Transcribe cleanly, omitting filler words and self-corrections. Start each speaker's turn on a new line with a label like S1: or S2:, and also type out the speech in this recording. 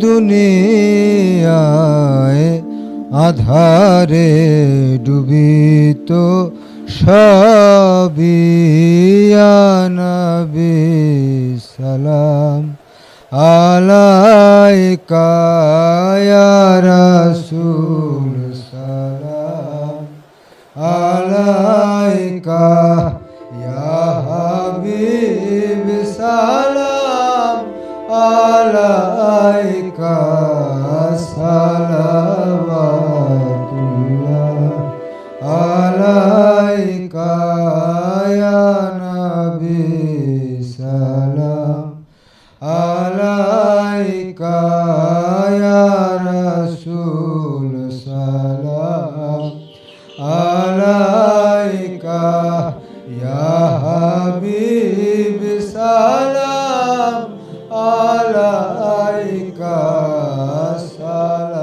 S1: দুনিয়ায় আধারে ডুবিত সবই, ইয়া নবী সালাম আলাইকা ইয়া রাসূল সালাম আলাইকা ইয়া হাবিব সালাম আলাইকা সালাওয়াতুল্লাহ আলাইকা ইয়া নবী সালাম আলাইকা ইয়া রাসূল সালাম আলাইকা ইয়া হাবিব